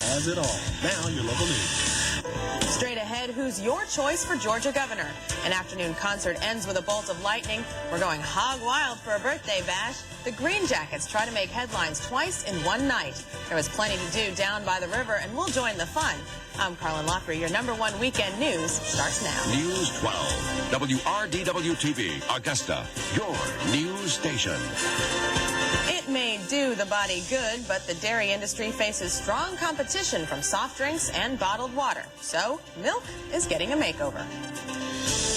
has it all. Now your local news. Straight ahead, who's your choice for Georgia governor? An afternoon concert ends with a bolt of lightning. We're going hog wild for a birthday bash. The Green Jackets try to make headlines twice in one night. There was plenty to do down by the river, and we'll join the fun. I'm Carlin Lothery. Your #1 weekend news starts now. News 12, WRDW-TV, Augusta, your news station. It may do the body good, but the dairy industry faces strong competition from soft drinks and bottled water. So, milk is getting a makeover.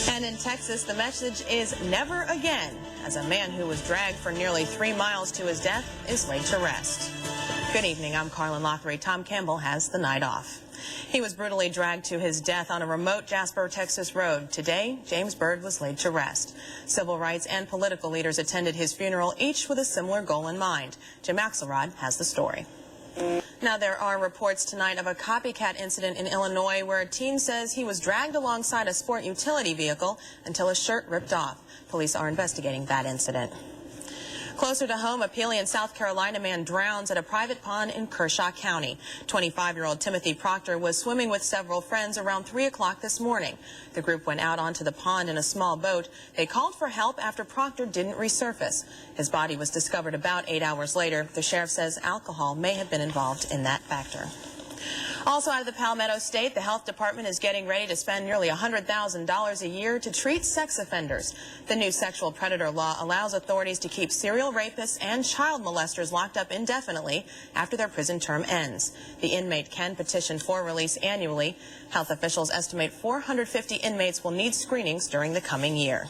And in Texas, the message is never again, as a man who was dragged for nearly 3 miles to his death is laid to rest. Good evening, I'm Carlin Lothery. Tom Campbell has the night off. He was brutally dragged to his death on a remote Jasper, Texas road. Today, James Byrd was laid to rest. Civil rights and political leaders attended his funeral, each with a similar goal in mind. Jim Axelrod has the story. Now, there are reports tonight of a copycat incident in Illinois where a teen says he was dragged alongside a sport utility vehicle until his shirt ripped off. Police are investigating that incident. Closer to home, a Pelion, South Carolina man drowns at a private pond in Kershaw County. 25-year-old Timothy Proctor was swimming with several friends around 3 o'clock this morning. The group went out onto the pond in a small boat. They called for help after Proctor didn't resurface. His body was discovered about 8 hours later. The sheriff says alcohol may have been involved in that factor. Also out of the Palmetto State, the health department is getting ready to spend nearly $100,000 a year to treat sex offenders. The new sexual predator law allows authorities to keep serial rapists and child molesters locked up indefinitely after their prison term ends. The inmate can petition for release annually. Health officials estimate 450 inmates will need screenings during the coming year.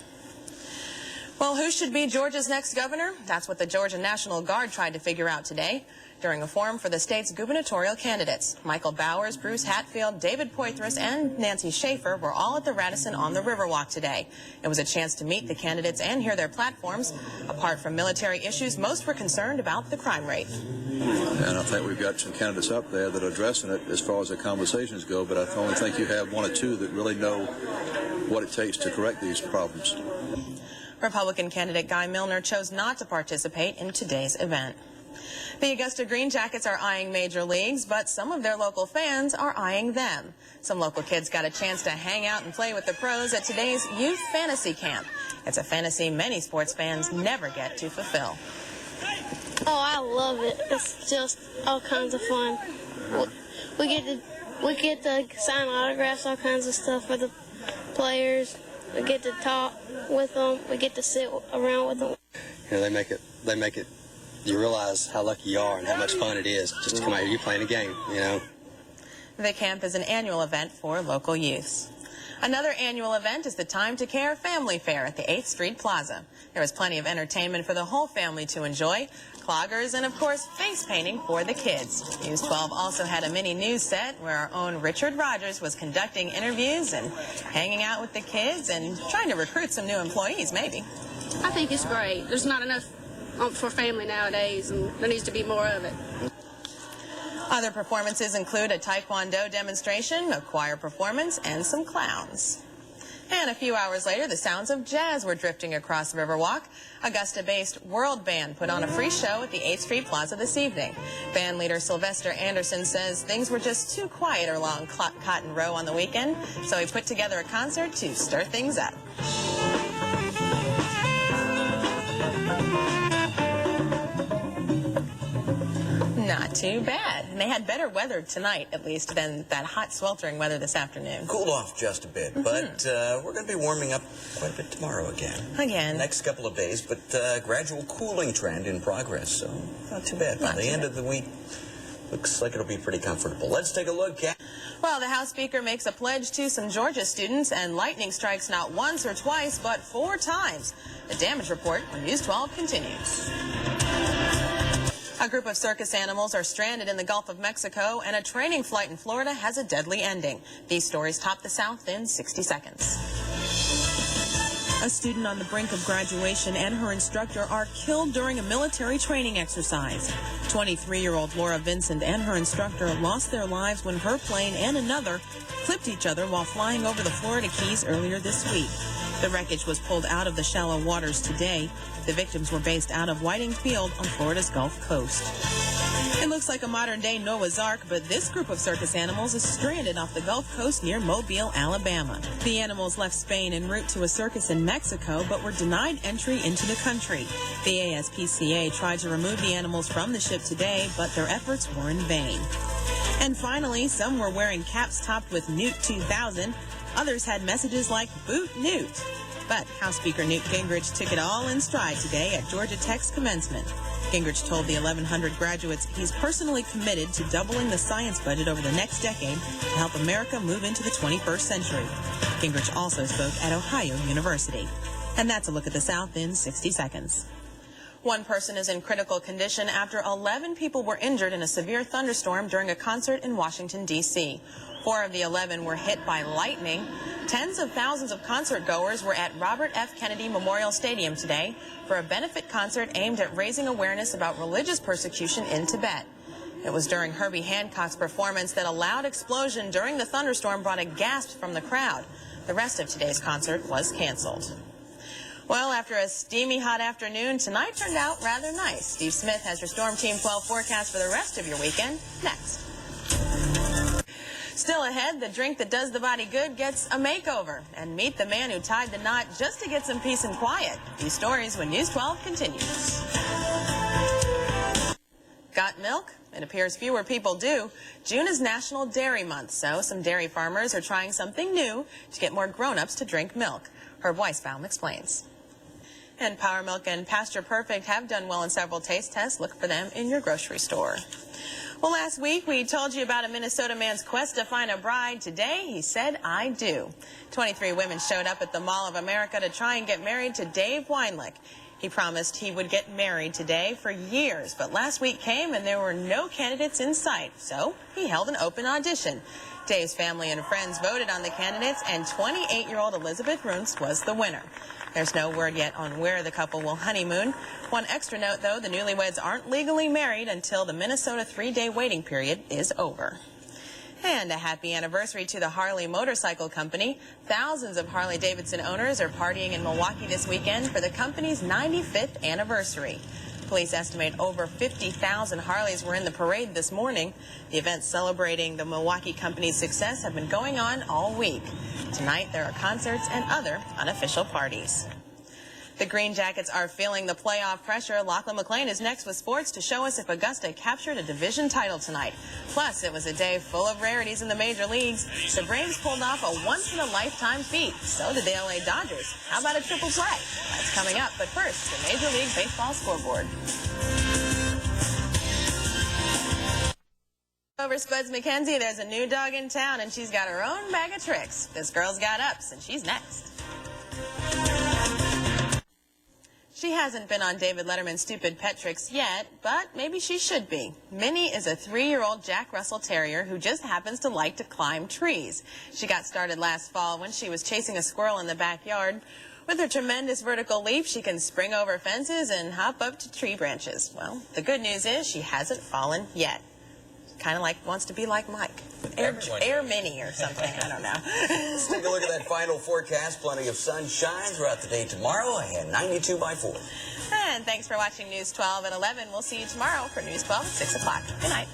Well, who should be Georgia's next governor? That's what the Georgia National Guard tried to figure out today during a forum for the state's gubernatorial candidates. Michael Bowers, Bruce Hatfield, David Poitras, and Nancy Schaefer were all at the Radisson on the Riverwalk today. It was a chance to meet the candidates and hear their platforms. Apart from military issues, most were concerned about the crime rate. And I think we've got some candidates up there that are addressing it as far as the conversations go, but I only think you have one or two that really know what it takes to correct these problems. Republican candidate Guy Milner chose not to participate in today's event. The Augusta Green Jackets are eyeing major leagues, but some of their local fans are eyeing them. Some local kids got a chance to hang out and play with the pros at today's Youth Fantasy Camp. It's a fantasy many sports fans never get to fulfill. Oh, I love it. It's just all kinds of fun. We get to sign autographs, all kinds of stuff for the players. We get to talk with them. We get to sit around with them. You know, they make it. You realize how lucky you are and how much fun it is just to come out here. You're playing a game, you know. The camp is an annual event for local youths. Another annual event is the Time to Care Family Fair at the 8th Street Plaza. There was plenty of entertainment for the whole family to enjoy. Cloggers and, of course, face painting for the kids. News 12 also had a mini news set where our own Richard Rogers was conducting interviews and hanging out with the kids and trying to recruit some new employees, maybe. I think it's great. There's not enough for family nowadays, and there needs to be more of it. Other performances include a Taekwondo demonstration, a choir performance, and some clowns. And a few hours later, the sounds of jazz were drifting across Riverwalk. Augusta-based World Band put on a free show at the 8th Street Plaza this evening. Band leader Sylvester Anderson says things were just too quiet along Cotton Row on the weekend, so he put together a concert to stir things up. Not too bad. And they had better weather tonight, at least, than that hot, sweltering weather this afternoon. Cooled off just a bit, but we're going to be warming up quite a bit tomorrow again. Next couple of days, but gradual cooling trend in progress, so not too bad. By the end of the week, looks like it'll be pretty comfortable. Let's take a look at... Well, the House Speaker makes a pledge to some Georgia students, and lightning strikes not once or twice, but 4 times. The damage report on News 12 continues. A group of circus animals are stranded in the Gulf of Mexico, and a training flight in Florida has a deadly ending. These stories top the South in 60 seconds. A student on the brink of graduation and her instructor are killed during a military training exercise. 23-year-old Laura Vincent and her instructor lost their lives when her plane and another clipped each other while flying over the Florida Keys earlier this week. The wreckage was pulled out of the shallow waters today. The victims were based out of Whiting Field on Florida's Gulf Coast. It looks like a modern-day Noah's Ark, but this group of circus animals is stranded off the Gulf Coast near Mobile, Alabama. The animals left Spain en route to a circus in Mexico, but were denied entry into the country. The ASPCA tried to remove the animals from the ship today, but their efforts were in vain. And finally, some were wearing caps topped with Newt 2000. Others had messages like Boot Newt. But House Speaker Newt Gingrich took it all in stride today at Georgia Tech's commencement. Gingrich told the 1,100 graduates he's personally committed to doubling the science budget over the next decade to help America move into the 21st century. Gingrich also spoke at Ohio University. And that's a look at the South in 60 seconds. One person is in critical condition after 11 people were injured in a severe thunderstorm during a concert in Washington, D.C. 4 of the 11 were hit by lightning. Tens of thousands of concert goers were at Robert F. Kennedy Memorial Stadium today for a benefit concert aimed at raising awareness about religious persecution in Tibet. It was during Herbie Hancock's performance that a loud explosion during the thunderstorm brought a gasp from the crowd. The rest of today's concert was canceled. Well, after a steamy hot afternoon, tonight turned out rather nice. Steve Smith has your Storm Team 12 forecast for the rest of your weekend next. Still ahead, the drink that does the body good gets a makeover. And meet the man who tied the knot just to get some peace and quiet. These stories when News 12 continues. Got milk? It appears fewer people do. June is National Dairy Month, so some dairy farmers are trying something new to get more grown-ups to drink milk. Herb Weisbaum explains. And Power Milk and Pasture Perfect have done well in several taste tests. Look for them in your grocery store. Well, last week we told you about a Minnesota man's quest to find a bride. Today, he said, I do. 23 women showed up at the Mall of America to try and get married to Dave Weinlich. He promised he would get married today for years, but last week came and there were no candidates in sight, so he held an open audition. Dave's family and friends voted on the candidates, and 28-year-old Elizabeth Runce was the winner. There's no word yet on where the couple will honeymoon. One extra note, though, the newlyweds aren't legally married until the Minnesota 3-day waiting period is over. And a happy anniversary to the Harley Motorcycle Company. Thousands of Harley-Davidson owners are partying in Milwaukee this weekend for the company's 95th anniversary. Police estimate over 50,000 Harleys were in the parade this morning. The events celebrating the Milwaukee company's success have been going on all week. Tonight there are concerts and other unofficial parties. The Green Jackets are feeling the playoff pressure. Lachlan McLean is next with sports to show us if Augusta captured a division title tonight. Plus, it was a day full of rarities in the major leagues. The Braves pulled off a once-in-a-lifetime feat. So did the LA Dodgers. How about a triple play? That's coming up. But first, the Major League Baseball scoreboard. Over Spuds McKenzie, there's a new dog in town, and she's got her own bag of tricks. This girl's got ups, and she's next. She hasn't been on David Letterman's Stupid Pet Tricks yet, but maybe she should be. Minnie is a 3-year-old Jack Russell Terrier who just happens to like to climb trees. She got started last fall when she was chasing a squirrel in the backyard. With her tremendous vertical leap, she can spring over fences and hop up to tree branches. Well, the good news is she hasn't fallen yet. Kind of like wants to be like Mike. Air Mini or something, I don't know. Let's take a look at that final forecast. Plenty of sunshine throughout the day tomorrow and 92 by 4. And thanks for watching News 12 at 11. We'll see you tomorrow for News 12 at 6 o'clock. Good night.